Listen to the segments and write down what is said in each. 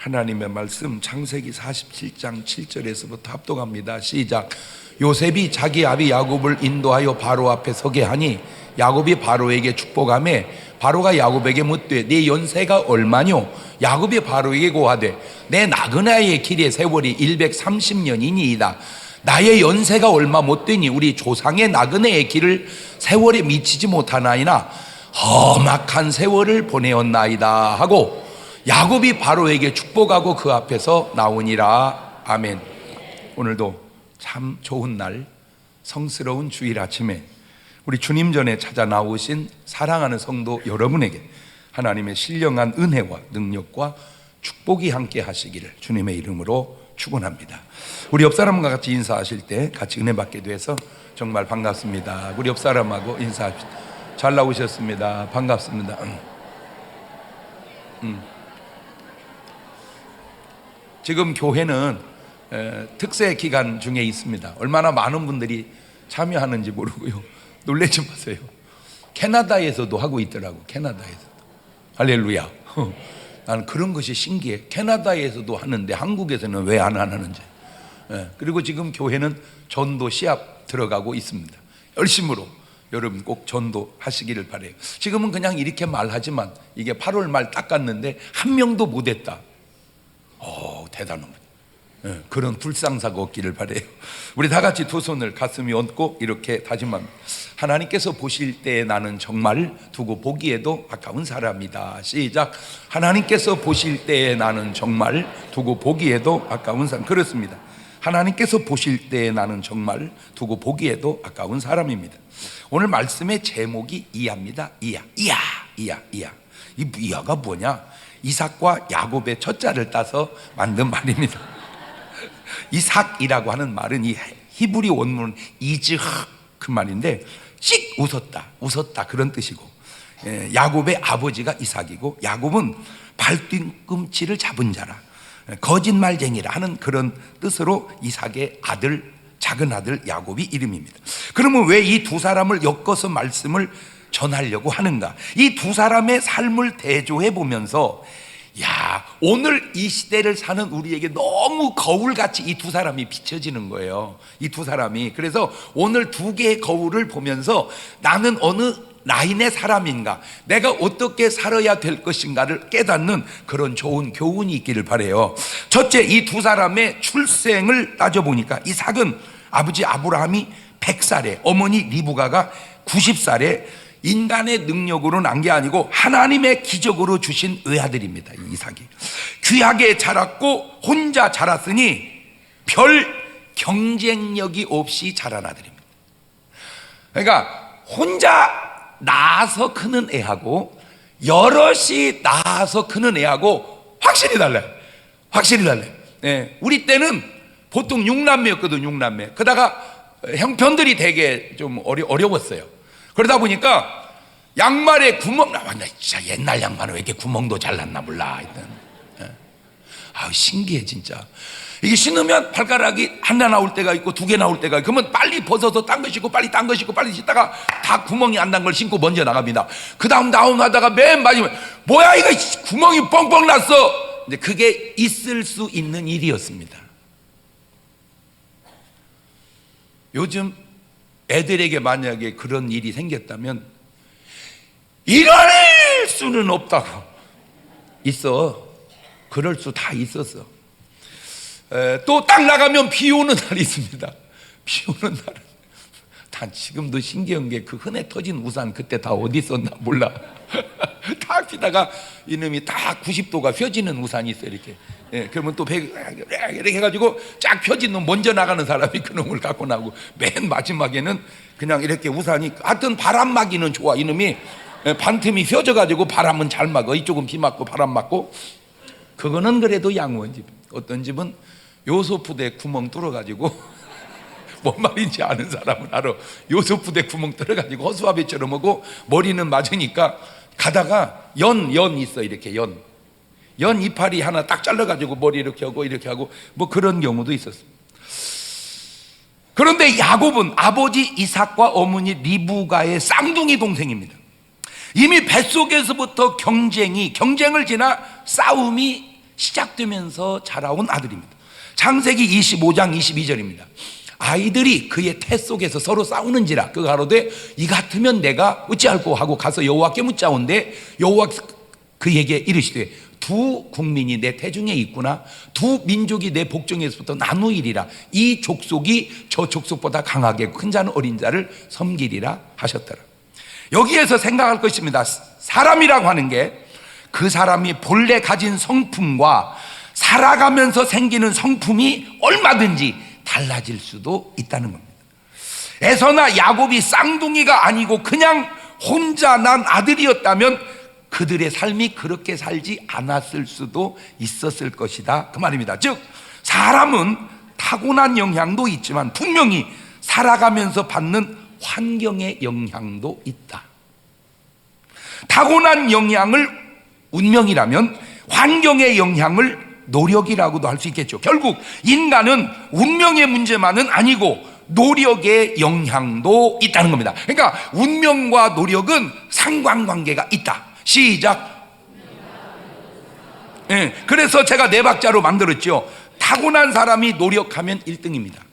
하나님의 말씀 창세기 47장 7절에서부터 합독합니다. 시작. 요셉이 자기 아비 야곱을 인도하여 바로 앞에 서게 하니 야곱이 바로에게 축복하며 바로가 야곱에게 묻되 네 연세가 얼마뇨? 야곱이 바로에게 고하되 내 나그네의 길의 세월이 130년이니이다. 나의 연세가 얼마 못 되니 우리 조상의 나그네의 길을 세월에 미치지 못하나이나 험악한 세월을 보내었나이다 하고 야곱이 바로에게 축복하고 그 앞에서 나오니라. 아멘. 오늘도 참 좋은 날, 성스러운 주일 아침에 우리 주님 전에 찾아 나오신 사랑하는 성도 여러분에게 하나님의 신령한 은혜와 능력과 축복이 함께 하시기를 주님의 이름으로 축원합니다. 우리 옆 사람과 같이 인사하실 때 같이 은혜 받게 돼서 정말 반갑습니다. 우리 옆 사람하고 인사합시다. 잘 나오셨습니다. 반갑습니다. 지금 교회는 특세 기간 중에 있습니다. 얼마나 많은 분들이 참여하는지 모르고요. 놀라지 마세요. 캐나다에서도 하고 있더라고. 캐나다에서도. 할렐루야. 나는 그런 것이 신기해. 캐나다에서도 하는데 한국에서는 왜 안 하는지. 그리고 지금 교회는 전도 시합 들어가고 있습니다. 열심으로 여러분 꼭 전도 하시기를 바라요. 지금은 그냥 이렇게 말하지만 이게 8월 말 딱 갔는데 한 명도 못 했다. 대단합니다. 그런 불상사가 없기를 바라요. 우리 다 같이 두 손을 가슴에 얹고 이렇게 다짐합니다. 하나님께서 보실 때 나는 정말 두고 보기에도 아까운 사람이다. 시작. 하나님께서 보실 때 나는 정말 두고 보기에도 아까운 사람. 그렇습니다. 하나님께서 보실 때 나는 정말 두고 보기에도 아까운 사람입니다. 오늘 말씀의 제목이 이야입니다. 이야. 이 이야가 뭐냐? 이삭과 야곱의 첫자를 따서 만든 말입니다. 이삭이라고 하는 말은 이 히브리 원문은 이즈흐 그 말인데 씩 웃었다 그런 뜻이고, 야곱의 아버지가 이삭이고 야곱은 발뒤꿈치를 잡은 자라, 거짓말쟁이라 하는 그런 뜻으로 이삭의 아들, 작은 아들 야곱이 이름입니다. 그러면 왜 이 두 사람을 엮어서 말씀을 전하려고 하는가? 이 두 사람의 삶을 대조해 보면서 오늘 이 시대를 사는 우리에게 너무 거울같이 이 두 사람이 비춰지는 거예요. 이 두 사람이. 그래서 오늘 두 개의 거울을 보면서 나는 어느 라인의 사람인가, 내가 어떻게 살아야 될 것인가를 깨닫는 그런 좋은 교훈이 있기를 바라요. 첫째, 이 두 사람의 출생을 따져보니까 이삭은 아버지 아브라함이 100살에, 어머니 리브가가 90살에 인간의 능력으로 난 게 아니고 하나님의 기적으로 주신 외아들입니다. 이삭이 귀하게 자랐고 혼자 자랐으니 별 경쟁력이 없이 자란 아들입니다. 그러니까 혼자 낳아서 크는 애하고 여럿이 낳아서 크는 애하고 확실히 달라요. 우리 때는 보통 6남매였거든. 6남매. 그러다가 형편들이 되게 좀 어려웠어요. 그러다 보니까 양말에 구멍 나왔나. 진짜 옛날 양말은 왜 이렇게 구멍도 잘났나 몰라. 신기해 진짜. 이게 신으면 발가락이 하나 나올 때가 있고 두 개 나올 때가 있고, 그러면 빨리 벗어서 딴 거 신고 빨리 딴 거 신고 빨리 신다가 다 구멍이 안 난 걸 신고 먼저 나갑니다. 그 다음 다운하다가 맨 마지막에 뭐야 이거 구멍이 뻥뻥 났어. 근데 그게 있을 수 있는 일이었습니다. 요즘 애들에게 만약에 그런 일이 생겼다면 일어날 수는 없다고. 있어. 그럴 수 다 있었어. 또 딱 나가면 비 오는 날이 있습니다. 비 오는 날은 다 지금도 신기한 게 그 흔해 터진 우산 그때 다 어디 있었나 몰라. 다 피다가 이놈이 다 90도가 펴지는 우산이 있어 이렇게. 그러면 또 이렇게 해가지고 쫙 펴진 놈 먼저 나가는 사람이 그 놈을 갖고 나고, 맨 마지막에는 그냥 이렇게 우산이, 하여튼 바람 막이는 좋아. 이놈이 반틈이 펴져가지고 바람은 잘 막어. 이쪽은 비 맞고 바람 맞고. 그거는 그래도 양호한 집. 어떤 집은 요소푸대 구멍 뚫어가지고 뭔 말인지 아는 사람은 알아. 요소푸대 구멍 뚫어가지고 허수아비처럼 하고 머리는 맞으니까 가다가 연 있어. 이렇게 연 이파리 하나 딱 잘라가지고 머리 이렇게 하고 뭐 그런 경우도 있었습니다. 그런데 야곱은 아버지 이삭과 어머니 리브가의 쌍둥이 동생입니다. 이미 뱃속에서부터 경쟁을 지나 싸움이 시작되면서 자라온 아들입니다. 창세기 25장 22절입니다. 아이들이 그의 태 속에서 서로 싸우는지라 그가 가로되 이 같으면 내가 어찌할꼬 하고 가서 여호와께 묻자온대 여호와께서 그에게 이르시되 두 국민이 내 태중에 있구나 두 민족이 내 복중에서부터 나누이리라 이 족속이 저 족속보다 강하게 큰 자는 어린 자를 섬기리라 하셨더라. 여기에서 생각할 것입니다. 사람이라고 하는 게 그 사람이 본래 가진 성품과 살아가면서 생기는 성품이 얼마든지 달라질 수도 있다는 겁니다. 에서나 야곱이 쌍둥이가 아니고 그냥 혼자 난 아들이었다면 그들의 삶이 그렇게 살지 않았을 수도 있었을 것이다 그 말입니다. 즉 사람은 타고난 영향도 있지만 분명히 살아가면서 받는 환경의 영향도 있다. 타고난 영향을 운명이라면 환경의 영향을 노력이라고도 할 수 있겠죠. 결국 인간은 운명의 문제만은 아니고 노력의 영향도 있다는 겁니다. 그러니까 운명과 노력은 상관관계가 있다. 시작. 그래서 제가 네 박자로 만들었죠. 타고난 사람이 노력하면 1등입니다.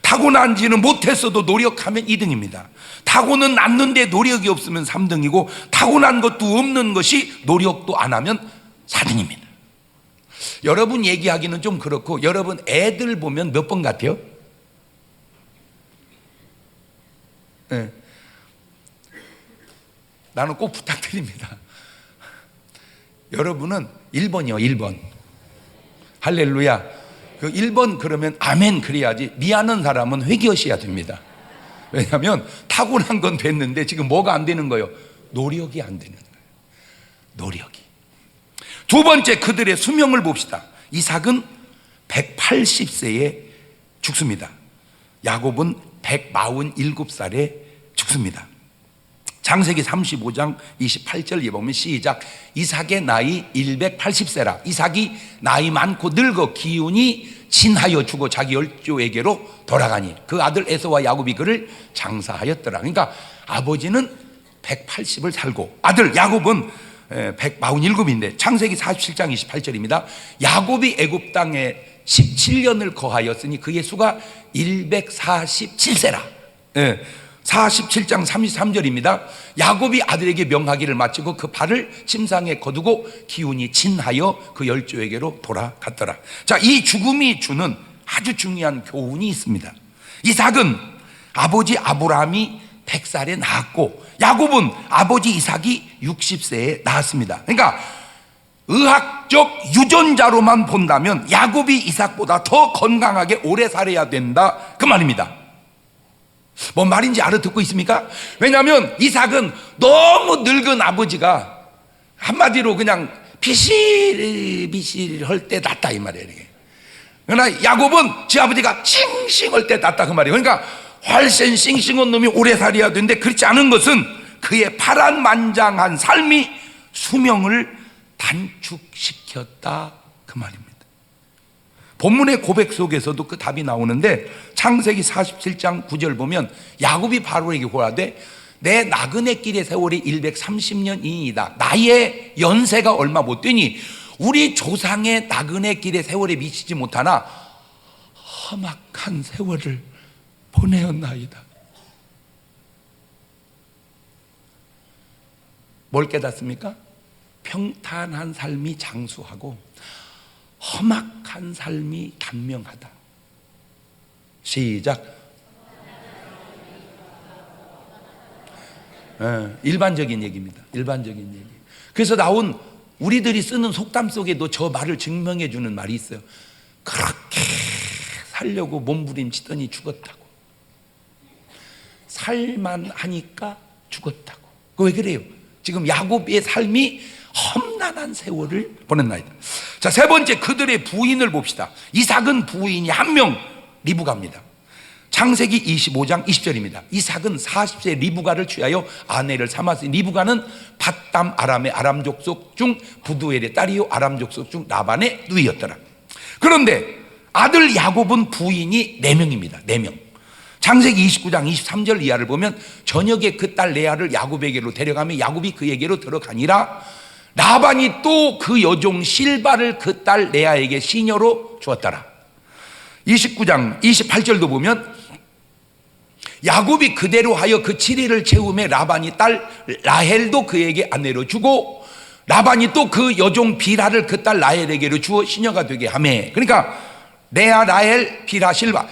타고난지는 못했어도 노력하면 2등입니다. 타고는 났는데 노력이 없으면 3등이고 타고난 것도 없는 것이 노력도 안 하면 4등입니다. 여러분 얘기하기는 좀 그렇고 여러분 애들 보면 몇 번 같아요? 네. 나는 꼭 부탁드립니다. 여러분은 1번이요 1번 할렐루야. 그 1번 그러면 아멘 그래야지 미안한 사람은 회개하셔야 됩니다. 왜냐하면 타고난 건 됐는데 지금 뭐가 안 되는 거예요? 노력이 안 되는 거예요. 노력이. 두 번째 그들의 수명을 봅시다. 이삭은 180세에 죽습니다. 야곱은 147살에 죽습니다. 창세기 35장 28절에 보면 시작. 이삭의 나이 180세라. 이삭이 나이 많고 늙어 기운이 진하여 죽어 자기 열조에게로 돌아가니 그 아들 에서와 야곱이 그를 장사하였더라. 그러니까 아버지는 180을 살고 아들 야곱은 147인데 창세기 47장 28절입니다. 야곱이 애굽 땅에 17년을 거하였으니 그의 수가 147세라. 47장 33절입니다. 야곱이 아들에게 명하기를 마치고 그 발을 침상에 거두고 기운이 진하여 그 열조에게로 돌아갔더라. 자, 이 죽음이 주는 아주 중요한 교훈이 있습니다. 이삭은 아버지 아브라함이 100살에 낳았고 야곱은 아버지 이삭이 60세에 낳았습니다. 그러니까 의학적 유전자로만 본다면 야곱이 이삭보다 더 건강하게 오래 살아야 된다 그 말입니다. 뭔 말인지 알아듣고 있습니까? 왜냐하면 이삭은 너무 늙은 아버지가 한마디로 그냥 비실비실 할 때 낳았다 이 말이에요. 그러나 야곱은 지 아버지가 싱싱할 때 낳았다 그 말이에요. 그러니까 훨씬 싱싱한 놈이 오래 살아야 되는데 그렇지 않은 것은 그의 파란만장한 삶이 수명을 단축시켰다 그 말입니다. 본문의 고백 속에서도 그 답이 나오는데 창세기 47장 9절 보면 야곱이 바로에게 고하되 내 나그네 길의 세월이 130년이니이다. 나의 연세가 얼마 못 되니 우리 조상의 나그네 길의 세월에 미치지 못하나 험악한 세월을 보내었나이다. 뭘 깨닫습니까? 평탄한 삶이 장수하고 험악한 삶이 단명하다. 시작. 일반적인 얘기입니다. 일반적인 얘기. 그래서 나온 우리들이 쓰는 속담 속에도 저 말을 증명해 주는 말이 있어요. 그렇게 살려고 몸부림치더니 죽었다고. 살만 하니까 죽었다고. 왜 그래요? 지금 야곱의 삶이 험난한 세월을 보냈나이다. 자, 세 번째 그들의 부인을 봅시다. 이삭은 부인이 한 명 리브가입니다. 창세기 25장 20절입니다. 이삭은 40세 리브가를 취하여 아내를 삼았으니 리브가는 밧담 아람의 아람 족속 중 부두엘의 딸이요 아람 족속 중 라반의 누이였더라. 그런데 아들 야곱은 부인이 4명입니다. 4명. 창세기 29장 23절 이하를 보면 저녁에 그 딸 레아를 야곱에게로 데려가며 야곱이 그에게로 들어가니라. 라반이 또 그 여종 실바를 그 딸 레아에게 시녀로 주었더라. 29장 28절도 보면 야곱이 그대로 하여 그 7일을 채우매 라반이 딸 라헬도 그에게 아내로 주고 라반이 또 그 여종 비라를 그 딸 라헬에게로 주어 시녀가 되게 하매. 그러니까 레아, 라헬, 비라, 실바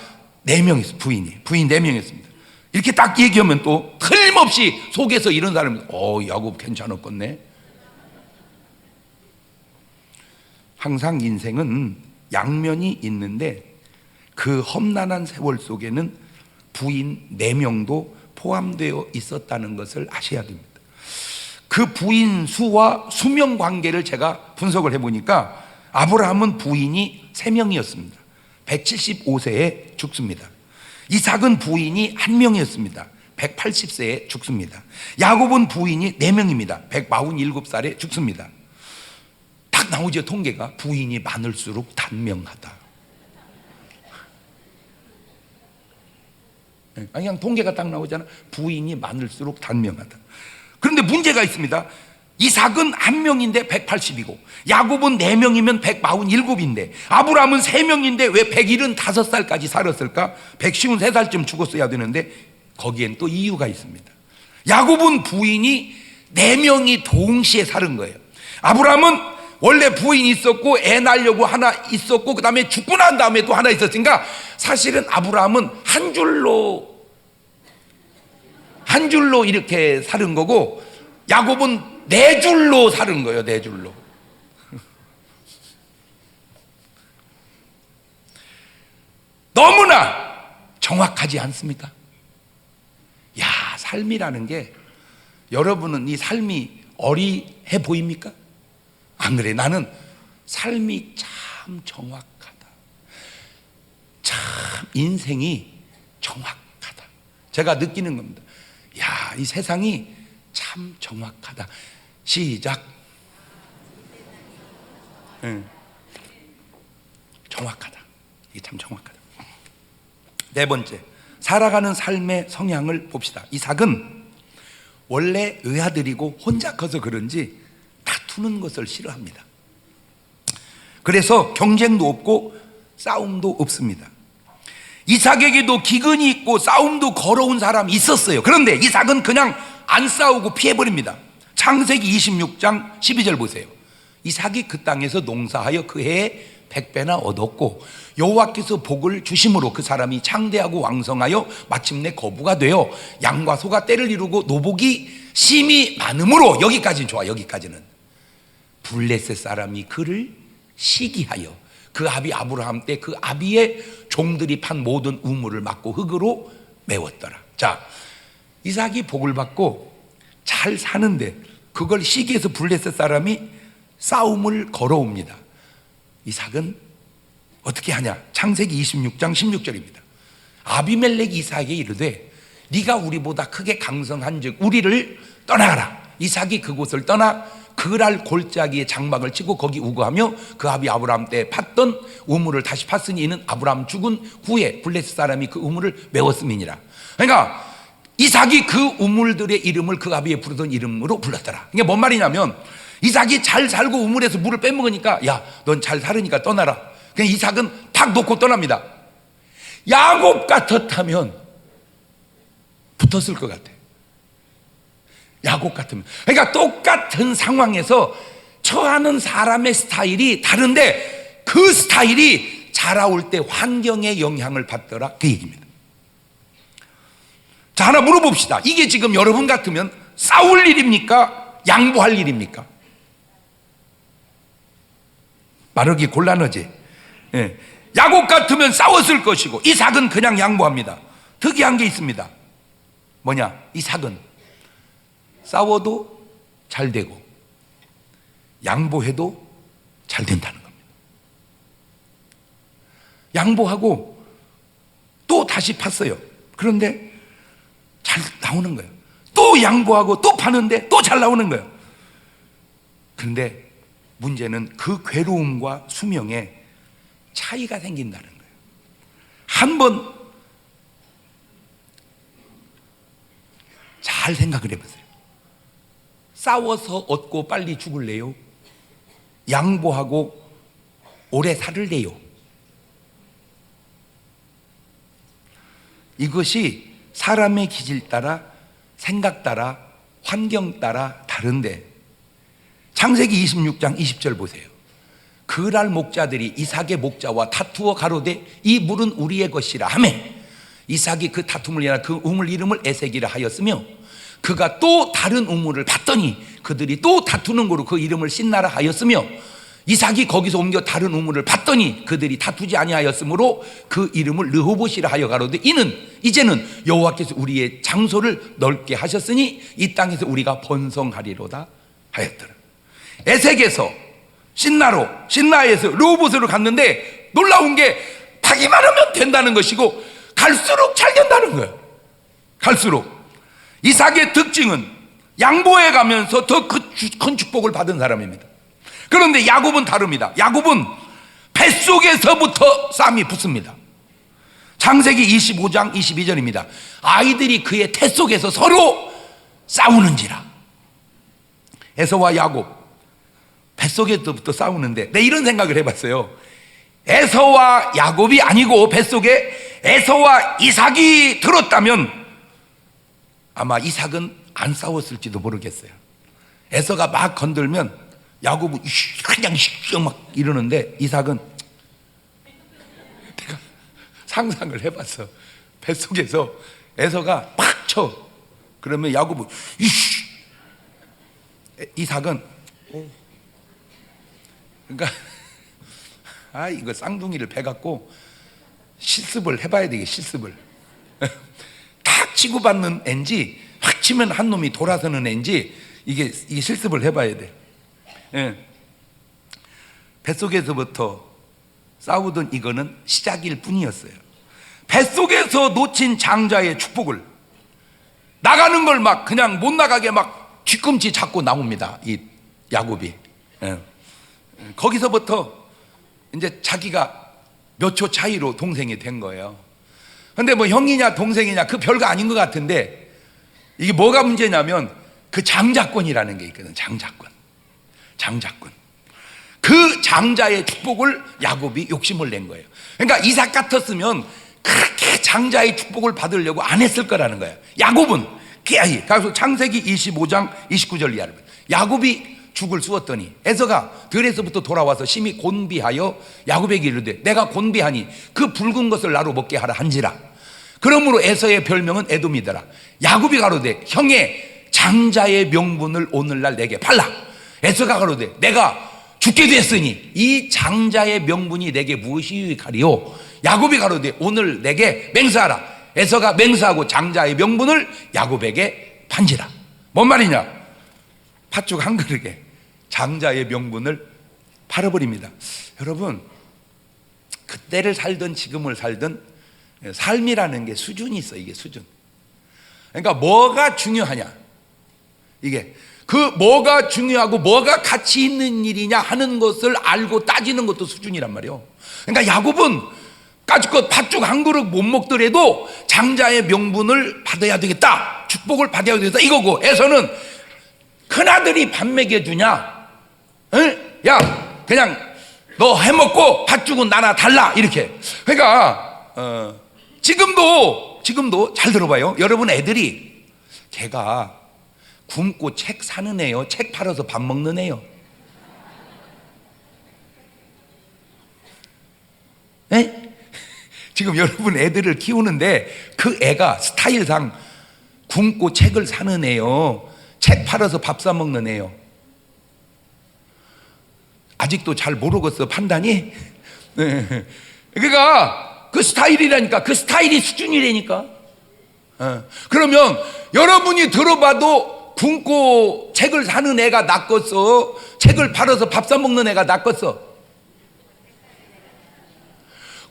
4명이 부인 4명이었습니다. 이렇게 딱 얘기하면 또 틀림없이 속에서 이런 사람이 야곱 괜찮았겠네. 항상 인생은 양면이 있는데 그 험난한 세월 속에는 부인 4명도 포함되어 있었다는 것을 아셔야 됩니다. 그 부인 수와 수명 관계를 제가 분석을 해보니까 아브라함은 부인이 3명이었습니다. 175세에 죽습니다. 이삭은 부인이 1명이었습니다. 180세에 죽습니다. 야곱은 부인이 4명입니다. 147살에 죽습니다. 딱 나오죠, 통계가. 부인이 많을수록 단명하다. 그냥 통계가 딱 나오잖아. 부인이 많을수록 단명하다. 그런데 문제가 있습니다. 이삭은 1명인데 180이고 야곱은 4명이면 147인데 아브라함은 3명인데 왜 175살까지 살았을까? 153살쯤 죽었어야 되는데 거기엔 또 이유가 있습니다. 야곱은 부인이 4명이 동시에 살은 거예요. 아브라함은 원래 부인이 있었고 애 낳으려고 하나 있었고 그 다음에 죽고 난 다음에 또 하나 있었으니까 사실은 아브라함은 한 줄로 이렇게 살은 거고 야곱은 4줄로 살은 거예요. 4줄로. 너무나 정확하지 않습니까? 야, 삶이라는 게 여러분은 이 삶이 어리해 보입니까? 안 그래. 나는 삶이 참 정확하다. 참 인생이 정확하다. 제가 느끼는 겁니다. 야, 이 세상이 참 정확하다. 시작. 정확하다. 이게 참 정확하다. 4번째, 살아가는 삶의 성향을 봅시다. 이삭은 원래 외아들이고 혼자 커서 그런지 다투는 것을 싫어합니다. 그래서 경쟁도 없고 싸움도 없습니다. 이삭에게도 기근이 있고 싸움도 걸어온 사람이 있었어요. 그런데 이삭은 그냥 안 싸우고 피해버립니다. 창세기 26장 12절 보세요. 이삭이 그 땅에서 농사하여 그 해에 100배나 얻었고 여호와께서 복을 주심으로 그 사람이 창대하고 왕성하여 마침내 거부가 되어 양과 소가 떼를 이루고 노복이 심이 많으므로. 여기까지는 좋아. 여기까지는 블레셋 사람이 그를 시기하여 그 아비 아브라함 때 그 아비의 종들이 판 모든 우물을 막고 흙으로 메웠더라. 자, 이삭이 복을 받고 잘 사는데 그걸 시기해서 블레셋 사람이 싸움을 걸어옵니다. 이삭은 어떻게 하냐? 창세기 26장 16절입니다. 아비멜렉이 이삭에게 이르되 네가 우리보다 크게 강성한즉 우리를 떠나가라. 이삭이 그곳을 떠나 그랄 골짜기에 장막을 치고 거기 우거하며 그 아비 아브라함 때 팠던 우물을 다시 팠으니 이는 아브라함 죽은 후에 블레셋 사람이 그 우물을 메웠음이니라. 그러니까 이삭이 그 우물들의 이름을 그 아비의 부르던 이름으로 불렀더라. 이게 뭔 말이냐면 이삭이 잘 살고 우물에서 물을 빼먹으니까 야, 넌 잘 살으니까 떠나라. 그냥 이삭은 탁 놓고 떠납니다. 야곱 같았다면 붙었을 것 같아. 야곱 같으면. 그러니까 똑같은 상황에서 처하는 사람의 스타일이 다른데 그 스타일이 자라올 때 환경의 영향을 받더라, 그 얘기입니다. 자, 하나 물어봅시다. 이게 지금 여러분 같으면 싸울 일입니까? 양보할 일입니까? 말하기 곤란하지. 예. 야곱 같으면 싸웠을 것이고 이삭은 그냥 양보합니다. 특이한 게 있습니다. 뭐냐? 이삭은 싸워도 잘 되고 양보해도 잘 된다는 겁니다. 양보하고 또 다시 팠어요. 그런데 잘 나오는 거예요. 또 양보하고 또 파는데 또 잘 나오는 거예요. 그런데 문제는 그 괴로움과 수명에 차이가 생긴다는 거예요. 한번 잘 생각을 해보세요. 싸워서 얻고 빨리 죽을래요? 양보하고 오래 살을래요? 이것이 사람의 기질 따라, 생각 따라, 환경 따라 다른데, 창세기 26장 20절 보세요. 그랄 목자들이 이삭의 목자와 다투어 가로되 이 물은 우리의 것이라 하매 이삭이 그 다툼을 인하여 그 우물 이름을 에색이라 하였으며 그가 또 다른 우물을 봤더니 그들이 또 다투는 거로 그 이름을 신나라 하였으며 이삭이 거기서 옮겨 다른 우물을 봤더니 그들이 다투지 아니하였으므로 그 이름을 르호봇이라 하여 가로되 이제는 여호와께서 우리의 장소를 넓게 하셨으니 이 땅에서 우리가 번성하리로다 하였더라. 에색에서 신나에서 르호봇으로 갔는데 놀라운 게 타기만 하면 된다는 것이고 갈수록 잘 된다는 거예요. 갈수록. 이삭의 특징은 양보해 가면서 더 큰 축복을 받은 사람입니다. 그런데 야곱은 다릅니다. 야곱은 뱃속에서부터 싸움이 붙습니다. 창세기 25장 22절입니다. 아이들이 그의 태 속에서 서로 싸우는지라. 에서와 야곱 뱃속에서부터 싸우는데, 내 이런 생각을 해봤어요. 에서와 야곱이 아니고 뱃속에 에서와 이삭이 들었다면 아마 이삭은 안 싸웠을지도 모르겠어요. 에서가 막 건들면 야곱은 그냥 막 이러는데 이삭은, 내가 상상을 해봤어. 뱃속에서 에서가 팍 쳐. 그러면 야곱은 이삭은, 그러니까 이거 쌍둥이를 패갖고 실습을 해봐야 되게, 실습을. 탁 치고받는 앤지 확 치면 한 놈이 돌아서는 앤지 이게 실습을 해봐야 돼. 예. 뱃속에서부터 싸우던 이거는 시작일 뿐이었어요. 뱃속에서 놓친 장자의 축복을 나가는 걸 막 그냥 못 나가게 막 뒤꿈치 잡고 나옵니다, 이 야곱이. 예. 거기서부터 이제 자기가 몇 초 차이로 동생이 된 거예요. 근데 뭐 형이냐 동생이냐 그 별거 아닌 것 같은데, 이게 뭐가 문제냐면 그 장자권이라는 게 있거든. 장자권. 그 장자의 축복을 야곱이 욕심을 낸 거예요. 그러니까 이삭 같았으면 그렇게 장자의 축복을 받으려고 안 했을 거라는 거예요. 야곱은 그래서 창세기 25장 29절 이하를, 야곱이 죽을 쑤었더니 에서가 들에서부터 돌아와서 심히 곤비하여 야곱에게 이르되 내가 곤비하니 그 붉은 것을 나로 먹게 하라 한지라. 그러므로 에서의 별명은 에돔이더라. 야곱이 가로되 형의 장자의 명분을 오늘날 내게 팔라. 에서가 가로되 내가 죽게 됐으니 이 장자의 명분이 내게 무엇이 유익하리요. 야곱이 가로되 오늘 내게 맹세하라. 에서가 맹세하고 장자의 명분을 야곱에게 판지라. 뭔 말이냐? 팥죽 한 그릇에 장자의 명분을 팔아버립니다. 여러분, 그때를 살든 지금을 살든 삶이라는 게 수준이 있어. 이게 수준. 그러니까 뭐가 중요하냐, 이게 그 뭐가 중요하고 뭐가 가치 있는 일이냐 하는 것을 알고 따지는 것도 수준이란 말이에요. 그러니까 야곱은 까짓것 팥죽 한 그릇 못 먹더라도 장자의 명분을 받아야 되겠다, 축복을 받아야 되겠다 이거고, 에서는 큰아들이 밥 먹여주냐, 응? 야 그냥 너 해먹고 팥죽은 나나 달라, 이렇게. 그러니까 지금도 잘 들어봐요. 여러분 애들이 걔가 굶고 책 사는 애요, 책 팔아서 밥 먹는 애요? 에? 지금 여러분 애들을 키우는데 그 애가 스타일상 굶고 책을 사는 애요, 책 팔아서 밥 사 먹는 애요? 아직도 잘 모르겠어, 판단이? 그러니까 그 스타일이라니까, 그 스타일이 수준이라니까. 그러면 여러분이 들어봐도 굶고 책을 사는 애가 낫겠어, 책을 팔아서 밥 사 먹는 애가 낫겠어?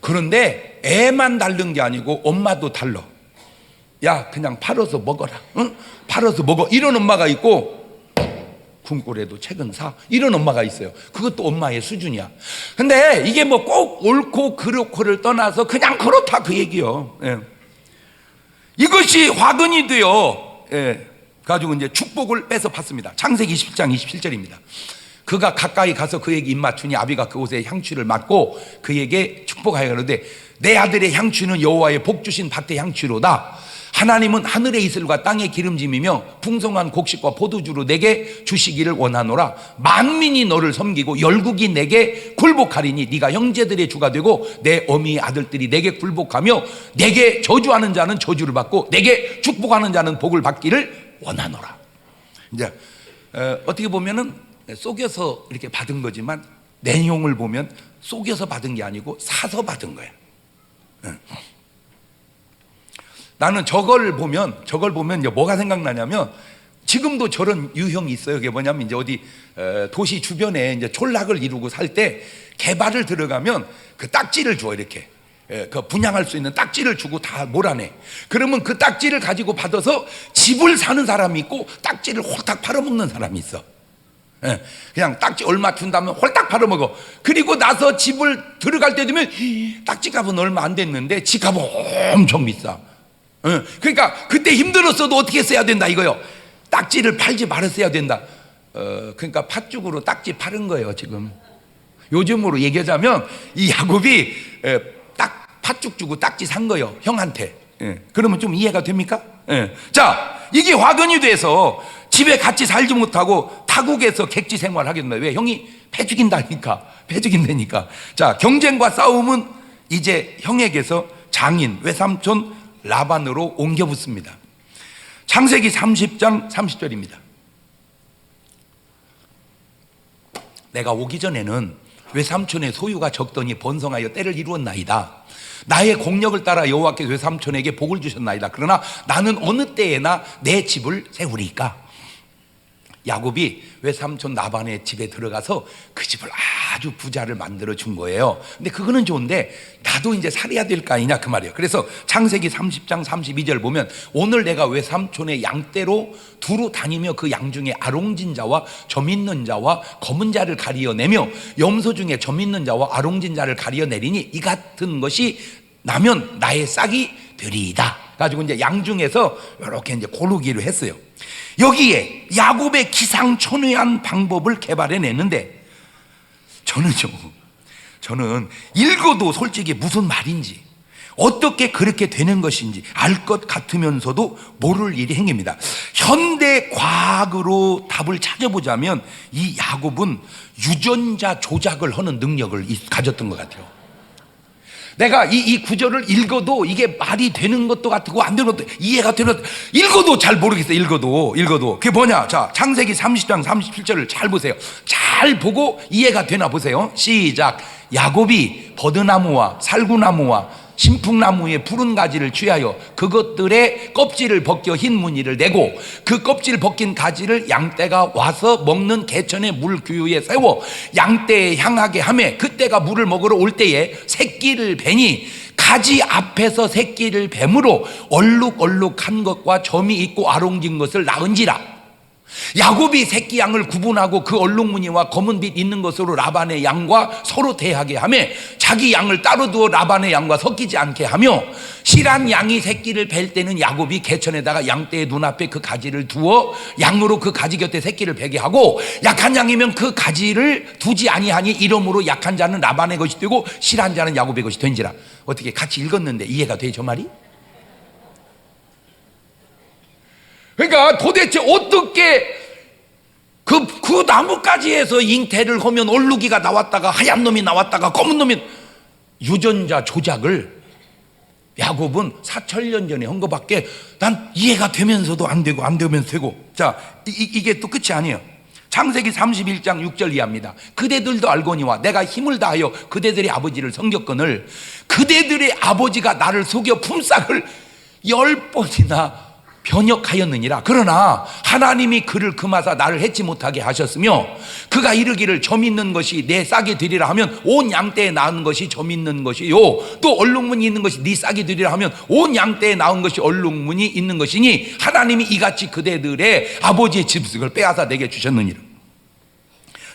그런데 애만 다른 게 아니고 엄마도 달라. 야 그냥 팔아서 먹어라, 응? 팔아서 먹어, 이런 엄마가 있고 굶고라도 책은 사, 이런 엄마가 있어요. 그것도 엄마의 수준이야. 근데 이게 뭐 꼭 옳고 그렇고를 떠나서 그냥 그렇다 그 얘기요. 예. 이것이 화근이 돼요. 예. 가지고 이제 축복을 뺏어 받습니다. 창세기 27장 27절입니다. 그가 가까이 가서 그에게 입 맞추니 아비가 그곳에 향취를 맡고 그에게 축복하여 가로되 내 아들의 향취는 여호와의 복 주신 밭의 향취로다. 하나님은 하늘의 이슬과 땅의 기름짐이며 풍성한 곡식과 포도주로 내게 주시기를 원하노라. 만민이 너를 섬기고 열국이 내게 굴복하리니 네가 형제들의 주가 되고 내 어미의 아들들이 내게 굴복하며 내게 저주하는 자는 저주를 받고 내게 축복하는 자는 복을 받기를 원하노라. 이제 어떻게 보면은 속여서 이렇게 받은 거지만 내용을 보면 속여서 받은 게 아니고 사서 받은 거야. 나는 저걸 보면 이제 뭐가 생각나냐면 지금도 저런 유형이 있어요. 그게 뭐냐면 이제 어디 도시 주변에 이제 촌락을 이루고 살 때 개발을 들어가면 그 딱지를 줘 이렇게. 그 분양할 수 있는 딱지를 주고 다 몰아내. 그러면 그 딱지를 가지고 받아서 집을 사는 사람이 있고 딱지를 홀딱 팔아먹는 사람이 있어. 그냥 딱지 얼마 준다면 홀딱 팔아먹어. 그리고 나서 집을 들어갈 때 되면 딱지값은 얼마 안 됐는데 집값은 엄청 비싸. 그러니까 그때 힘들었어도 어떻게 써야 된다 이거요. 딱지를 팔지 말았어야 된다. 그러니까 팥죽으로 딱지 파는 거예요 지금. 요즘으로 얘기하자면 이 야곱이 딱 팥죽 주고 딱지 산 거예요 형한테. 그러면 좀 이해가 됩니까? 자, 이게 화근이 돼서 집에 같이 살지 못하고 타국에서 객지 생활하겠네. 왜? 형이 패 죽인다니까. 자, 경쟁과 싸움은 이제 형에게서 장인 외삼촌 라반으로 옮겨 붙습니다. 창세기 30장 30절입니다. 내가 오기 전에는 외삼촌의 소유가 적더니 번성하여 때를 이루었나이다. 나의 공력을 따라 여호와께서 외삼촌에게 복을 주셨나이다. 그러나 나는 어느 때에나 내 집을 세우리까. 야곱이 외삼촌 라반의 집에 들어가서 그 집을 아주 부자를 만들어 준 거예요. 근데 그거는 좋은데 나도 이제 살아야 될 거 아니냐 그 말이에요. 그래서 창세기 30장 32절 보면 오늘 내가 외삼촌의 양떼로 두루 다니며 그 양 중에 아롱진 자와 점 있는 자와 검은 자를 가리어내며 염소 중에 점 있는 자와 아롱진 자를 가리어내리니 이 같은 것이 나면 나의 싹이 되리이다. 가지고 이제 양 중에서 이렇게 이제 고르기로 했어요. 여기에 야곱의 기상천외한 방법을 개발해냈는데 저는 읽어도 솔직히 무슨 말인지 어떻게 그렇게 되는 것인지 알 것 같으면서도 모를 일이 행입니다. 현대 과학으로 답을 찾아보자면 이 야곱은 유전자 조작을 하는 능력을 가졌던 것 같아요. 내가 이 구절을 읽어도 이게 말이 되는 것도 같고 안 되는 것도 이해가 되는 것도 읽어도 잘 모르겠어요. 읽어도 그게 뭐냐. 자, 창세기 30장 37절을 잘 보세요. 잘 보고 이해가 되나 보세요. 시작. 야곱이 버드나무와 살구나무와 신풍나무의 푸른 가지를 취하여 그것들의 껍질을 벗겨 흰 무늬를 내고 그 껍질 벗긴 가지를 양떼가 와서 먹는 개천의 물 규유에 세워 양떼에 향하게 하며 그때가 물을 먹으러 올 때에 새끼를 베니 가지 앞에서 새끼를 뱀으로 얼룩얼룩한 것과 점이 있고 아롱진 것을 낳은지라. 야곱이 새끼 양을 구분하고 그 얼룩무늬와 검은 빛 있는 것으로 라반의 양과 서로 대하게 하며 자기 양을 따로 두어 라반의 양과 섞이지 않게 하며 실한 양이 새끼를 뵐 때는 야곱이 개천에다가 양떼의 눈앞에 그 가지를 두어 양으로 그 가지 곁에 새끼를 베게 하고 약한 양이면 그 가지를 두지 아니하니 이러므로 약한 자는 라반의 것이 되고 실한 자는 야곱의 것이 된지라. 어떻게 같이 읽었는데 이해가 돼 저 말이? 그러니까 도대체 어떻게 그 나뭇가지에서 잉태를 하면 얼룩이가 나왔다가 하얀 놈이 나왔다가 검은 놈이 유전자 조작을 야곱은 4,000년 전에 한 것밖에 난 이해가 되면서도 안 되고 안 되면서 되고. 자, 이게 또 끝이 아니에요. 창세기 31장 6절 이하입니다. 그대들도 알거니와 내가 힘을 다하여 그대들의 아버지를 섬겼거늘 그대들의 아버지가 나를 속여 품삯을 10번이나 변역하였느니라. 그러나 하나님이 그를 금하사 나를 해치 못하게 하셨으며 그가 이르기를 점 있는 것이 내 싹이 되리라 하면 온 양떼에 낳은 것이 점 있는 것이요 또 얼룩무늬 있는 것이 네 싹이 되리라 하면 온 양떼에 낳은 것이 얼룩무늬 있는 것이니 하나님이 이같이 그대들의 아버지의 집승을 빼앗아 내게 주셨느니라.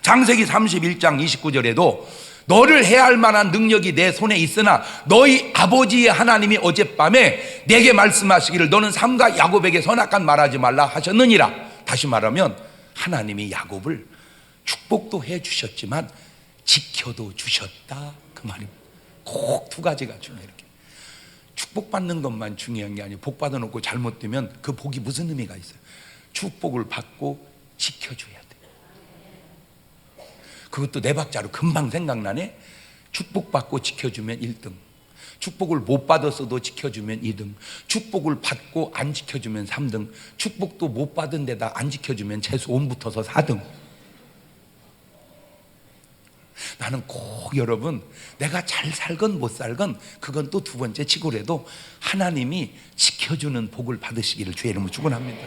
창세기 31장 29절에도 너를 해야 할 만한 능력이 내 손에 있으나 너희 아버지의 하나님이 어젯밤에 내게 말씀하시기를 너는 삼가 야곱에게 선악한 말하지 말라 하셨느니라. 다시 말하면 하나님이 야곱을 축복도 해 주셨지만 지켜도 주셨다, 그 말입니다. 꼭 두 가지가 중요해요. 이렇게 축복받는 것만 중요한 게 아니에요. 복 받아놓고 잘못되면 그 복이 무슨 의미가 있어요? 축복을 받고 지켜줘야 돼. 그것도 네 박자로 금방 생각나네. 축복받고 지켜주면 1등, 축복을 못 받았어도 지켜주면 2등, 축복을 받고 안 지켜주면 3등, 축복도 못 받은 데다 안 지켜주면 재수 온 붙어서 4등. 나는 꼭 여러분, 내가 잘 살건 못 살건 그건 또 두 번째 치고라도 하나님이 지켜주는 복을 받으시기를 주의 이름으로 축원합니다.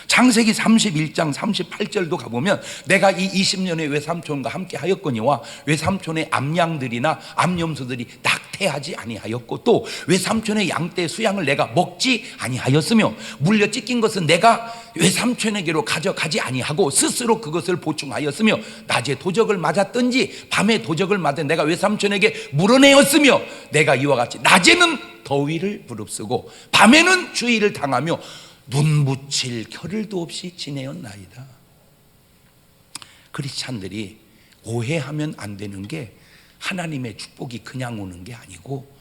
창세기 31장 38절도 가보면 내가 이 20년의 외삼촌과 함께 하였거니와 외삼촌의 암양들이나 암염소들이 낙태하지 아니하였고 또 외삼촌의 양떼 수양을 내가 먹지 아니하였으며 물려 찢긴 것은 내가 외삼촌에게로 가져가지 아니하고 스스로 그것을 보충하였으며 낮에 도적을 맞았든지 밤에 도적을 맞아 내가 외삼촌에게 물어내었으며 내가 이와 같이 낮에는 더위를 무릅쓰고 밤에는 주의를 당하며 눈 붙일 겨를도 없이 지내었나이다. 크리스찬들이 오해하면 안 되는 게 하나님의 축복이 그냥 오는 게 아니고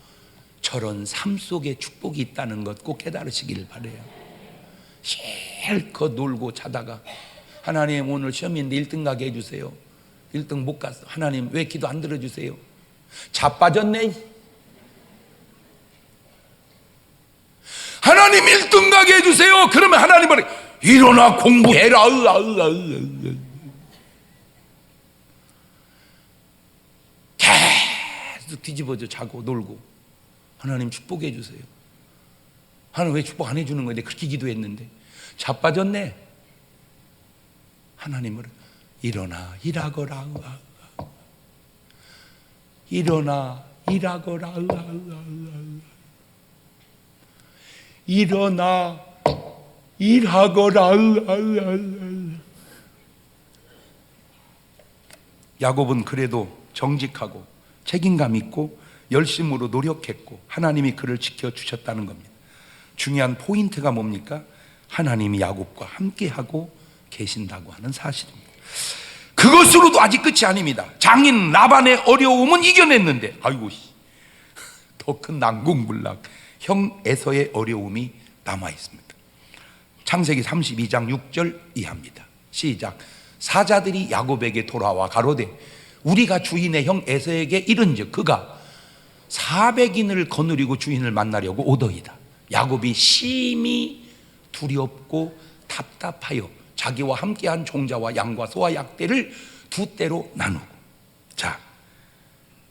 저런 삶 속에 축복이 있다는 것 꼭 깨달으시길 바라요. 실컷 놀고 자다가 하나님 오늘 시험인데 1등 가게 해주세요. 1등 못 갔어. 하나님 왜 기도 안 들어주세요? 자빠졌네. 하나님 1등 가게 해주세요. 그러면 하나님은 일어나 공부해라. 계속 뒤집어져 자고 놀고 하나님 축복해 주세요. 하나님 왜 축복 안 해주는 건데 그렇게 기도했는데 자빠졌네. 하나님은 일어나 일하거라. 일어나 일하거라. 일어나 일하거라. 야곱은 그래도 정직하고 책임감 있고 열심으로 노력했고 하나님이 그를 지켜주셨다는 겁니다. 중요한 포인트가 뭡니까? 하나님이 야곱과 함께하고 계신다고 하는 사실입니다. 그것으로도 아직 끝이 아닙니다. 장인 라반의 어려움은 이겨냈는데 아이고 더 큰 난공불락 형 에서의 어려움이 남아 있습니다. 창세기 32장 6절 이하입니다. 시작. 사자들이 야곱에게 돌아와 가로되 우리가 주인의 형 에서에게 이른즉 그가 400인을 거느리고 주인을 만나려고 오더이다. 야곱이 심히 두렵고 답답하여 자기와 함께한 종자와 양과 소와 약대를 두 떼로 나누고. 자,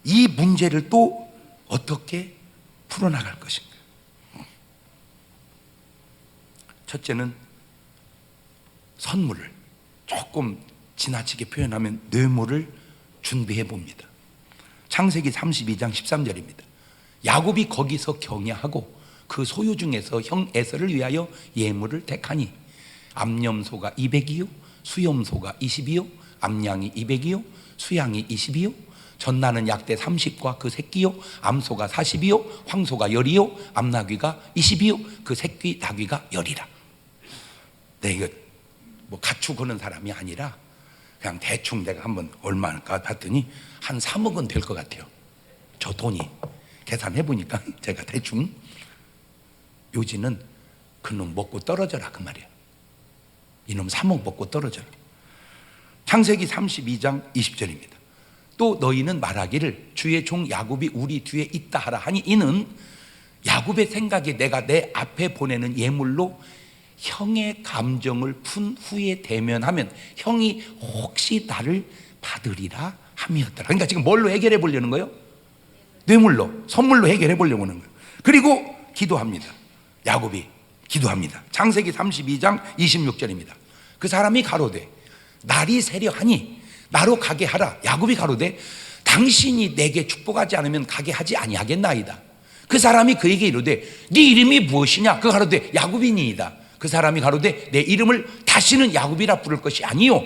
이 문제를 또 어떻게 풀어나갈 것인가? 첫째는 선물을 조금 지나치게 표현하면 뇌물을 준비해 봅니다. 창세기 32장 13절입니다. 야곱이 거기서 경야하고 그 소유 중에서 형 에서를 위하여 예물을 택하니 암염소가 200이요 수염소가 20이요 암양이 200이요 수양이 20이요 전나는 약대 30과 그 새끼요 암소가 40이요 황소가 10이요 암나귀가 20이요 그 새끼 나귀가 10이라. 이거 뭐 갖추고는 사람이 아니라 그냥 대충 내가 한번 얼마일까 봤더니 한 3억은 될 것 같아요. 저 돈이 계산해 보니까 제가 대충 요지는 그놈 먹고 떨어져라 그 말이야. 이놈 3억 먹고 떨어져라. 창세기 32장 20절입니다. 또 너희는 말하기를 주의 종 야곱이 우리 뒤에 있다 하라 하니 이는 야곱의 생각에 내가 내 앞에 보내는 예물로 형의 감정을 푼 후에 대면하면 형이 혹시 나를 받으리라 함이었더라. 그러니까 지금 뭘로 해결해 보려는 거예요? 뇌물로, 선물로 해결해 보려고 하는 거예요. 그리고 기도합니다. 야곱이 기도합니다. 창세기 32장 26절입니다. 그 사람이 가로되 날이 새려하니 나로 가게 하라. 야곱이 가로되 당신이 내게 축복하지 않으면 가게 하지 아니하겠나이다. 그 사람이 그에게 이르되 네 이름이 무엇이냐? 그 가로되 야곱이니이다. 그 사람이 가로되 내 이름을 다시는 야곱이라 부를 것이 아니요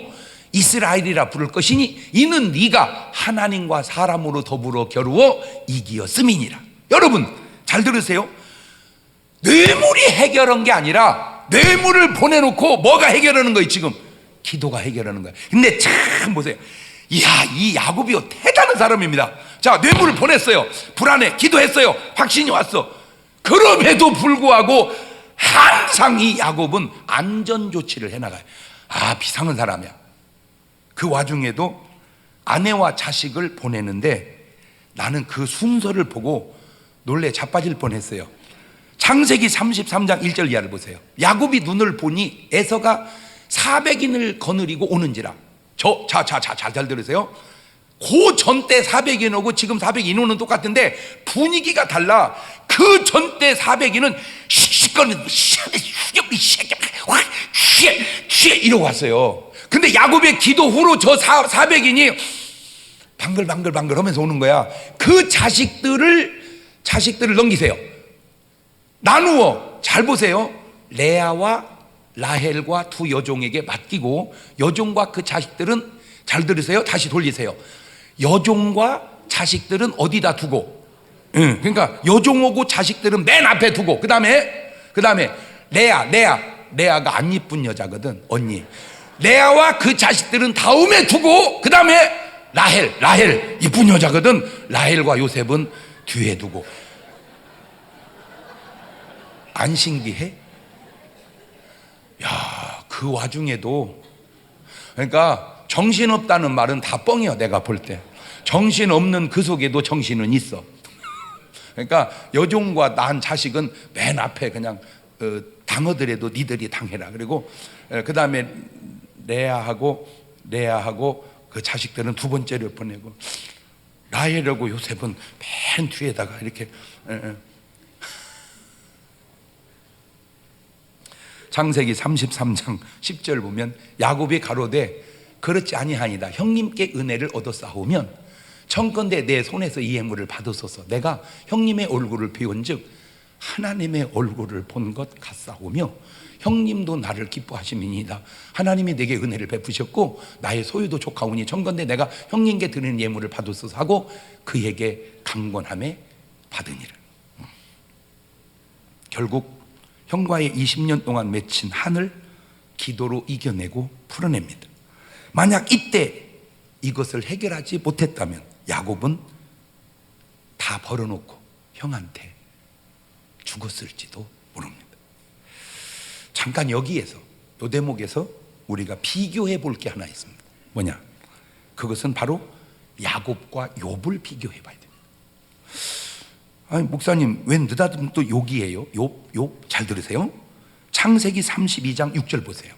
이스라엘이라 부를 것이니 이는 네가 하나님과 사람으로 더불어 겨루어 이기었음이니라. 여러분 잘 들으세요. 뇌물이 해결한 게 아니라 뇌물을 보내놓고 뭐가 해결하는 거예요? 지금 기도가 해결하는 거예요. 근데 참 보세요. 이야, 이 야곱이요 대단한 사람입니다. 자, 뇌물을 보냈어요. 불안해. 기도했어요. 확신이 왔어. 그럼에도 불구하고 항상 이 야곱은 안전조치를 해나가요. 아, 비상한 사람이야. 그 와중에도 아내와 자식을 보내는데 나는 그 순서를 보고 놀래 자빠질 뻔했어요. 창세기 33장 1절 이하를 보세요. 야곱이 눈을 보니 에서가 400인을 거느리고 오는지라. 잘 들으세요. 그 전 때 400인 오고 지금 400인 오는 똑같은데 분위기가 달라. 그 전 때 400인은 시끄러면 이러고 왔어요. 근데 야곱의 기도 후로 저 400인이 방글방글 하면서 오는 거야. 그 자식들을 넘기세요. 나누어. 잘 보세요. 레아와 라헬과 두 여종에게 맡기고 여종과 그 자식들은, 잘 들으세요. 다시 돌리세요. 여종과 자식들은 어디다 두고, 그러니까 여종하고 자식들은 맨 앞에 두고, 그 다음에 레아가 안 이쁜 여자거든. 언니 레아와 그 자식들은 다음에 두고, 그 다음에 라헬 이쁜 여자거든. 라헬과 요셉은 뒤에 두고. 안 신기해? 야, 그 와중에도, 그러니까 정신없다는 말은 다 뻥이야. 내가 볼 때 정신없는 그 속에도 정신은 있어. 그러니까 여종과 낳은 자식은 맨 앞에 그냥 당하더라도 니들이 당해라. 그리고 그 다음에 레아하고 그 자식들은 두 번째를 보내고, 라헬하고 요셉은 맨 뒤에다가 이렇게. 창세기 33장 10절 보면 야곱이 가로되 그렇지 아니하니이다. 형님께 은혜를 얻었사오면 청컨대 내 손에서 이 예물을 받으소서. 내가 형님의 얼굴을 비온즉 하나님의 얼굴을 본 것 같사오며 형님도 나를 기뻐하심이니이다. 하나님이 내게 은혜를 베푸셨고 나의 소유도 족하오니 청컨대 내가 형님께 드리는 예물을 받으소서 하고 그에게 강권함에 받으니라. 결국 형과의 20년 동안 맺힌 한을 기도로 이겨내고 풀어냅니다. 만약 이때 이것을 해결하지 못했다면 야곱은 다 벌어놓고 형한테 죽었을지도 모릅니다. 잠깐 여기에서, 이 대목에서 우리가 비교해 볼 게 하나 있습니다. 뭐냐? 그것은 바로 야곱과 욥을 비교해 봐야 됩니다. 아니, 목사님 왜 느닷없이 또 욕이에요? 욥 잘 들으세요. 창세기 32장 6절 보세요.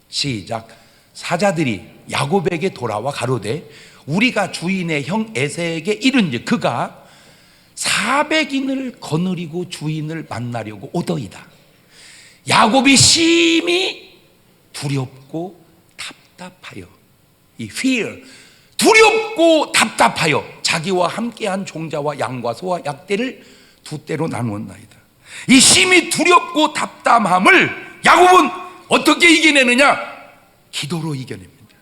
시작. 사자들이 야곱에게 돌아와 가로되 우리가 주인의 형 에서에게 이른즉 그가 400인을 거느리고 주인을 만나려고 오더이다. 야곱이 심히 두렵고 답답하여, 이 fear, 두렵고 답답하여 자기와 함께한 종자와 양과 소와 약대를 두 떼로 나누었나이다. 이 심히 두렵고 답답함을 야곱은 어떻게 이겨내느냐? 기도로 이겨냅니다.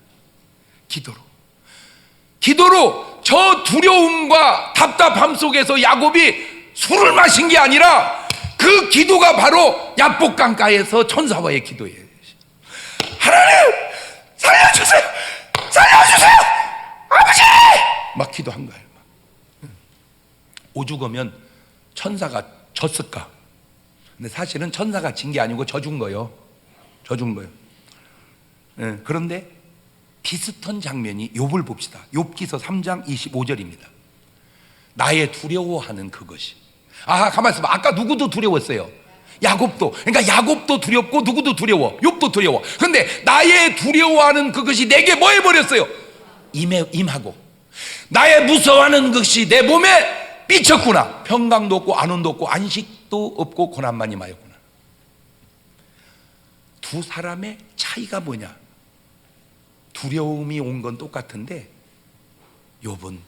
기도로 저 두려움과 답답함 속에서 야곱이 술을 마신 게 아니라 그 기도가 바로 야복강가에서 천사와의 기도예요. 하나님 살려주세요, 아버지! 막 기도한 거예요. 오죽하면 천사가 졌을까? 근데 사실은 천사가 진 게 아니고 져준 거예요. 그런데 비슷한 장면이 욥을 봅시다. 욥기서 3장 25절입니다. 나의 두려워하는 그것이. 가만 있어봐. 아까 누구도 두려웠어요? 야곱도. 그러니까 야곱도 두렵고 누구도 두려워. 욥도 두려워. 그런데 나의 두려워하는 그것이 내게 뭐 해버렸어요? 임하고 나의 무서워하는 것이 내 몸에 미쳤구나. 평강도 없고 안온도 없고 안식도 없고 고난만 임하였구나. 두 사람의 차이가 뭐냐? 두려움이 온 건 똑같은데 욥은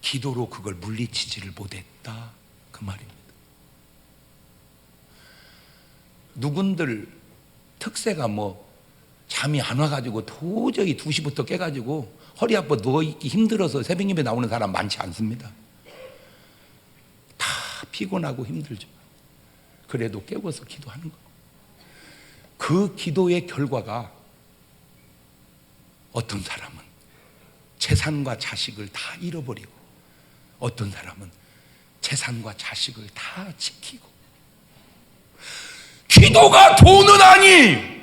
기도로 그걸 물리치지를 못했다, 그 말입니다. 누군들 특세가 뭐 잠이 안 와가지고 도저히 2시부터 깨가지고 허리 아파 누워있기 힘들어서 새벽 예배 나오는 사람 많지 않습니다. 다 피곤하고 힘들죠. 그래도 깨워서 기도하는 거예요. 그 기도의 결과가 어떤 사람은 재산과 자식을 다 잃어버리고 어떤 사람은 재산과 자식을 다 지키고. 기도가 돈은 아니.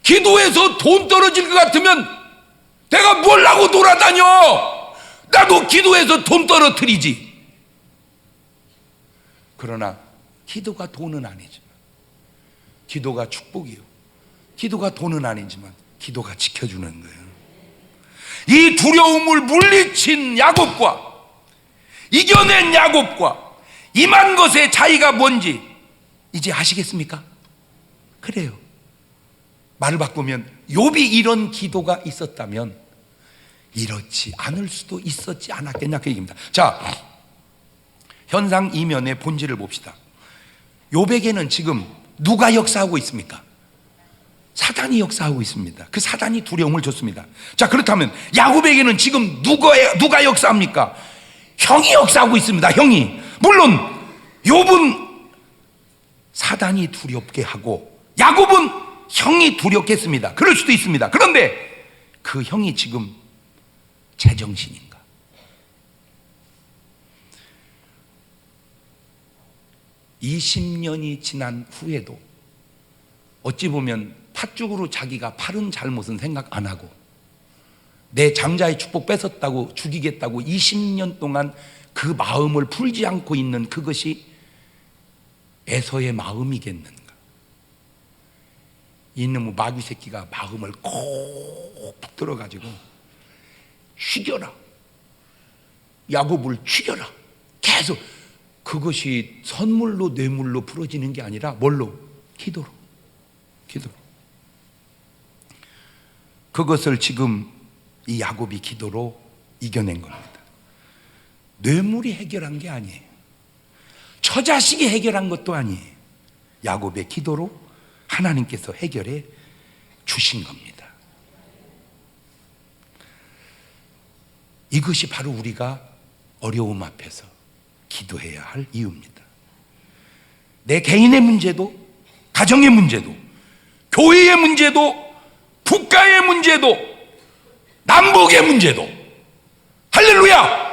기도해서 돈 떨어질 것 같으면 내가 뭘 하고 돌아다녀. 나도 기도해서 돈 떨어뜨리지. 그러나 기도가 돈은 아니지만 기도가 축복이요, 기도가 돈은 아니지만 기도가 지켜주는 거예요. 이 두려움을 물리친 야곱과 이겨낸 야곱과 임한 것의 차이가 뭔지 이제 아시겠습니까? 그래요. 말을 바꾸면 욥이 이런 기도가 있었다면 이렇지 않을 수도 있었지 않았겠냐 그 얘기입니다. 자, 현상 이면의 본질을 봅시다. 욥에게는 지금 누가 역사하고 있습니까? 사단이 역사하고 있습니다. 그 사단이 두려움을 줬습니다. 자, 그렇다면 야곱에게는 지금 누가 역사합니까? 형이 역사하고 있습니다. 형이. 물론 욥은 사단이 두렵게 하고 야곱은 형이 두렵겠습니다. 그럴 수도 있습니다. 그런데 그 형이 지금 제정신인가? (20년이) 지난 후에도 어찌 보면 팥죽으로 자기가 팔은 잘못은 생각 안 하고 내 장자의 축복 뺏었다고 죽이겠다고 20년 동안 그 마음을 풀지 않고 있는 그것이 에서의 마음이겠는가? 이놈의 마귀 새끼가 마음을 콕 붙들어가지고 죽여라, 야곱을 죽여라, 계속. 그것이 선물로 뇌물로 풀어지는 게 아니라 뭘로? 기도로. 그것을 지금 이 야곱이 기도로 이겨낸 겁니다. 뇌물이 해결한 게 아니에요. 처자식이 해결한 것도 아니에요. 야곱의 기도로 하나님께서 해결해 주신 겁니다. 이것이 바로 우리가 어려움 앞에서 기도해야 할 이유입니다. 내 개인의 문제도, 가정의 문제도, 교회의 문제도, 국가의 문제도, 남북의 문제도, 할렐루야!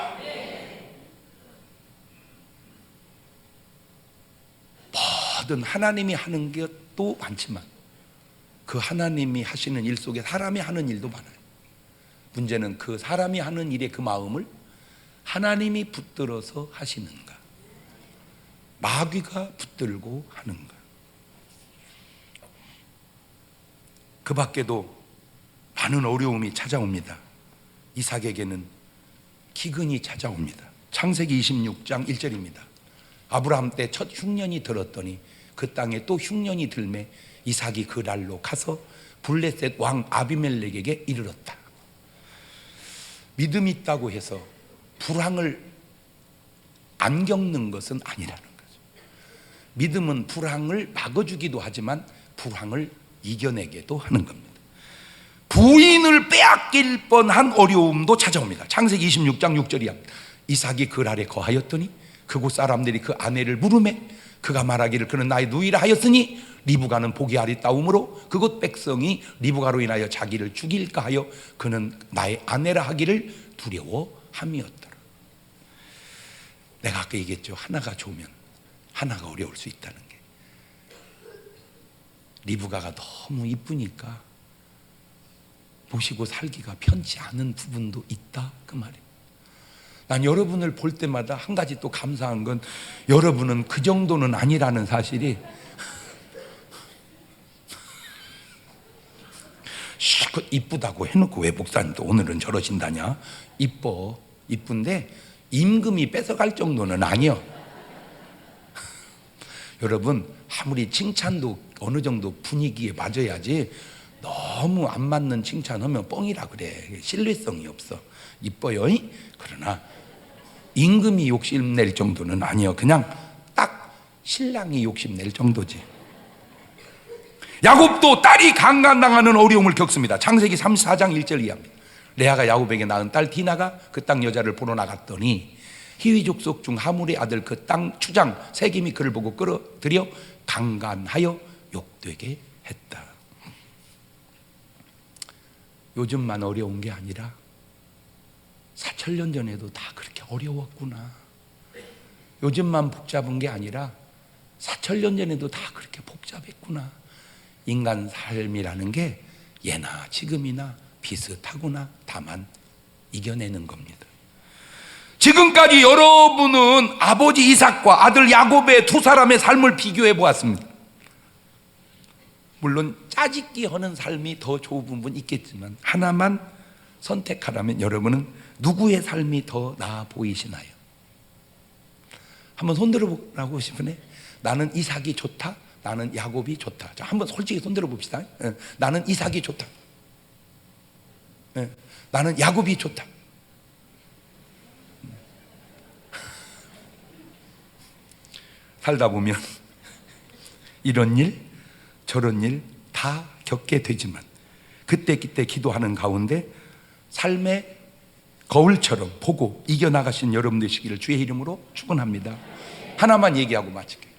모든 하나님이 하는 것도 많지만 그 하나님이 하시는 일 속에 사람이 하는 일도 많아요. 문제는 그 사람이 하는 일의 그 마음을 하나님이 붙들어서 하시는가, 마귀가 붙들고 하는가. 그 밖에도 많은 어려움이 찾아옵니다. 이삭에게는 기근이 찾아옵니다. 창세기 26장 1절입니다. 아브라함 때 첫 흉년이 들었더니 그 땅에 또 흉년이 들매 이삭이 그 날로 가서 블레셋 왕 아비멜렉에게 이르렀다. 믿음이 있다고 해서 불황을 안 겪는 것은 아니라는 거죠. 믿음은 불황을 막아주기도 하지만 불황을 이겨내게도 하는 겁니다. 부인을 빼앗길 뻔한 어려움도 찾아옵니다. 창세기 26장 6절이야. 이삭이 그 날에 거하였더니 그곳 사람들이 그 아내를 물으매 그가 말하기를 그는 나의 누이라 하였으니 리브가는 보기 아리따움으로 그곳 백성이 리브가로 인하여 자기를 죽일까 하여 그는 나의 아내라 하기를 두려워함이었더라. 내가 아까 얘기했죠. 하나가 좋으면 하나가 어려울 수 있다는 게. 리브가가 너무 이쁘니까 모시고 살기가 편치 않은 부분도 있다 그 말이에요. 난 여러분을 볼 때마다 한 가지 또 감사한 건 여러분은 그 정도는 아니라는 사실이. 실컷 이쁘다고 해놓고 왜 목사님도 오늘은 저러신다냐. 이쁜데 임금이 뺏어갈 정도는 아니요. 여러분 아무리 칭찬도 어느 정도 분위기에 맞아야지 너무 안 맞는 칭찬하면 뻥이라 그래. 신뢰성이 없어. 이뻐요. 그러나 임금이 욕심낼 정도는 아니요. 그냥 딱 신랑이 욕심낼 정도지. 야곱도 딸이 강간당하는 어려움을 겪습니다. 창세기 34장 1절 이하입니다. 레아가 야곱에게 낳은 딸 디나가 그 땅 여자를 보러 나갔더니 히위 족속 중 하물의 아들 그 땅 추장 세김이 그를 보고 끌어들여 강간하여 욕되게 했다. 요즘만 어려운 게 아니라 4,000년 전에도 다 그렇게 어려웠구나. 요즘만 복잡한 게 아니라 4,000년 전에도 다 그렇게 복잡했구나. 인간 삶이라는 게 예나 지금이나 비슷하구나. 다만 이겨내는 겁니다. 지금까지 여러분은 아버지 이삭과 아들 야곱의 두 사람의 삶을 비교해 보았습니다. 물론 짜집기 하는 삶이 더 좋은 부분 있겠지만 하나만 선택하라면 여러분은 누구의 삶이 더 나아 보이시나요? 한번 손들어 보라고 싶으네. 나는 이삭이 좋다, 나는 야곱이 좋다. 자, 한번 솔직히 손들어 봅시다. 나는 이삭이 좋다, 나는 야곱이 좋다. 살다 보면 이런 일 저런 일 다 겪게 되지만 그때 기도하는 가운데 삶의 거울처럼 보고 이겨나가신 여러분 되시기를 주의 이름으로 축원합니다. 하나만 얘기하고 마칠게요.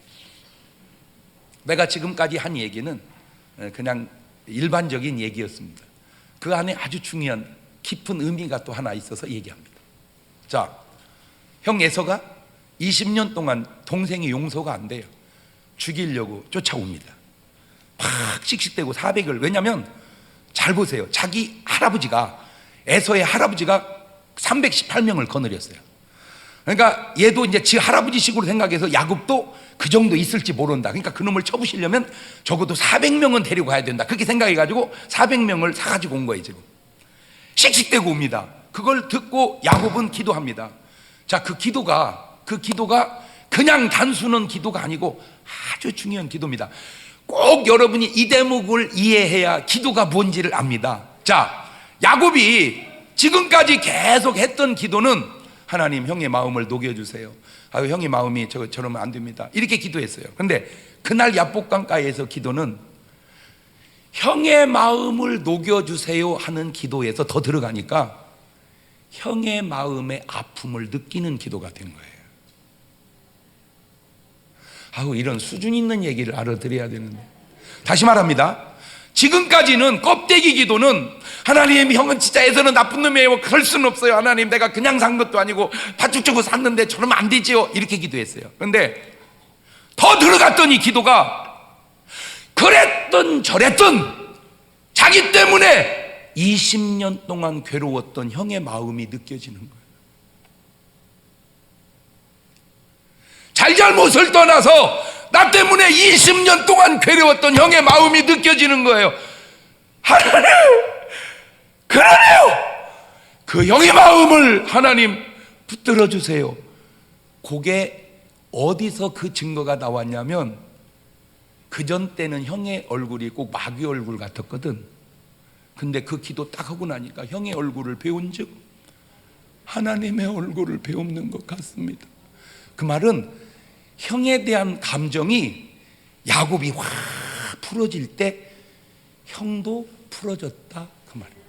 내가 지금까지 한 얘기는 그냥 일반적인 얘기였습니다. 그 안에 아주 중요한 깊은 의미가 또 하나 있어서 얘기합니다. 자, 형 에서가 20년 동안 동생이 용서가 안 돼요. 죽이려고 쫓아옵니다. 팍 씩씩대고 400을. 왜냐하면 잘 보세요. 자기 할아버지가, 에서의 할아버지가 318명을 거느렸어요. 그러니까 얘도 이제 지 할아버지 식으로 생각해서 야곱도 그 정도 있을지 모른다. 그러니까 그놈을 쳐부시려면 적어도 400명은 데리고 가야 된다. 그렇게 생각해가지고 400명을 사가지고 온 거예요. 지금 씩씩대고 옵니다. 그걸 듣고 야곱은 기도합니다. 자, 그 기도가 그냥 단순한 기도가 아니고 아주 중요한 기도입니다. 꼭 여러분이 이 대목을 이해해야 기도가 뭔지를 압니다. 자, 야곱이 지금까지 계속 했던 기도는 하나님, 형의 마음을 녹여주세요. 아유, 형의 마음이 저러면 안 됩니다. 이렇게 기도했어요. 근데 그날 야복강가에서 기도는 형의 마음을 녹여주세요 하는 기도에서 더 들어가니까 형의 마음의 아픔을 느끼는 기도가 된 거예요. 아우, 이런 수준 있는 얘기를 알아들어야 되는데. 다시 말합니다. 지금까지는 껍데기 기도는 하나님, 형은 진짜 애서는 나쁜 놈이에요. 그럴 수는 없어요. 하나님, 내가 그냥 산 것도 아니고 팥죽 주고 샀는데 저러면 안 되지요. 이렇게 기도했어요. 그런데 더 들어갔더니 기도가 그랬던 저랬던 자기 때문에 20년 동안 괴로웠던 형의 마음이 느껴지는 거예요. 잘잘못을 떠나서 나 때문에 20년 동안 괴로웠던 형의 마음이 느껴지는 거예요. 하나님, 그러네요. 그 형의 마음을 하나님 붙들어 주세요. 그게 어디서 그 증거가 나왔냐면 그전 때는 형의 얼굴이 꼭 마귀 얼굴 같았거든. 근데 그 기도 딱 하고 나니까 형의 얼굴을 배운 즉 하나님의 얼굴을 배우는 것 같습니다. 그 말은 형에 대한 감정이 야곱이 확 풀어질 때 형도 풀어졌다, 그 말입니다.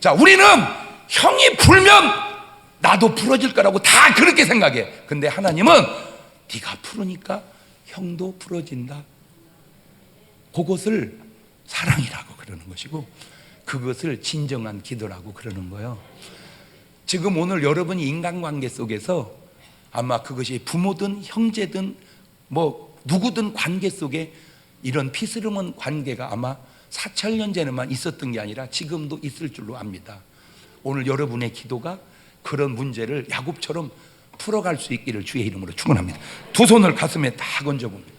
자, 우리는 형이 풀면 나도 풀어질 거라고 다 그렇게 생각해. 근데 하나님은 네가 풀으니까 형도 풀어진다. 그것을 사랑이라고 그러는 것이고 그것을 진정한 기도라고 그러는 거예요. 지금 오늘 여러분이 인간관계 속에서 아마 그것이 부모든 형제든 뭐 누구든 관계 속에 이런 피스름한 관계가 아마 4,000년 전에만 있었던 게 아니라 지금도 있을 줄로 압니다. 오늘 여러분의 기도가 그런 문제를 야곱처럼 풀어갈 수 있기를 주의 이름으로 축원합니다. 두 손을 가슴에 다 얹어봅니다.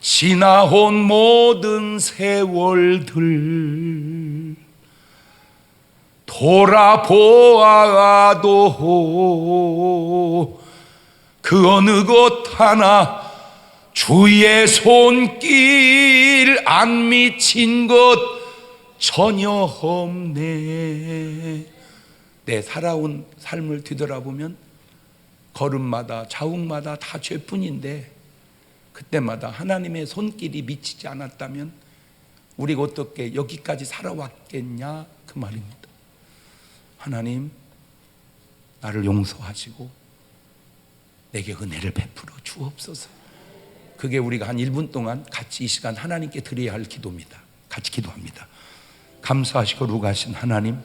지나온 모든 세월들 돌아보아도 그 어느 것 하나 주의 손길 안 미친 것 전혀 없네. 내 살아온 삶을 뒤돌아보면 걸음마다 자욱마다 다 죄뿐인데 그때마다 하나님의 손길이 미치지 않았다면 우리가 어떻게 여기까지 살아왔겠냐 그 말입니다. 하나님, 나를 용서하시고 내게 은혜를 베풀어 주옵소서. 그게 우리가 한 1분 동안 같이 이 시간 하나님께 드려야 할 기도입니다. 같이 기도합니다. 감사하시고 거룩하신 하나님,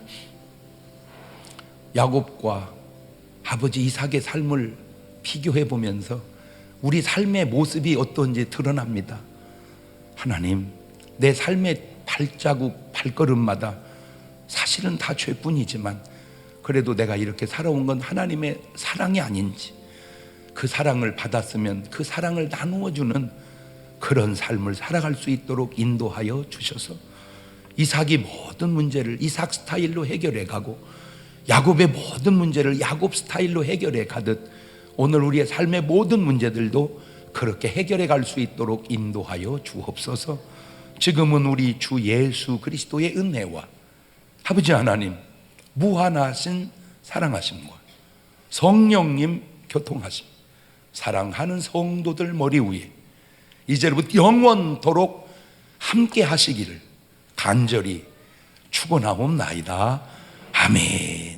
야곱과 아버지 이삭의 삶을 비교해 보면서 우리 삶의 모습이 어떤지 드러납니다. 하나님, 내 삶의 발자국, 발걸음마다 사실은 다 죄뿐이지만 그래도 내가 이렇게 살아온 건 하나님의 사랑이 아닌지, 그 사랑을 받았으면 그 사랑을 나누어주는 그런 삶을 살아갈 수 있도록 인도하여 주셔서 이삭이 모든 문제를 이삭 스타일로 해결해 가고 야곱의 모든 문제를 야곱 스타일로 해결해 가듯 오늘 우리의 삶의 모든 문제들도 그렇게 해결해 갈 수 있도록 인도하여 주옵소서. 지금은 우리 주 예수 그리스도의 은혜와 아버지 하나님 무한하신 사랑하심과 성령님 교통하심, 사랑하는 성도들 머리 위에 이제부터 영원토록 함께 하시기를 간절히 축원하옵나이다. 아멘.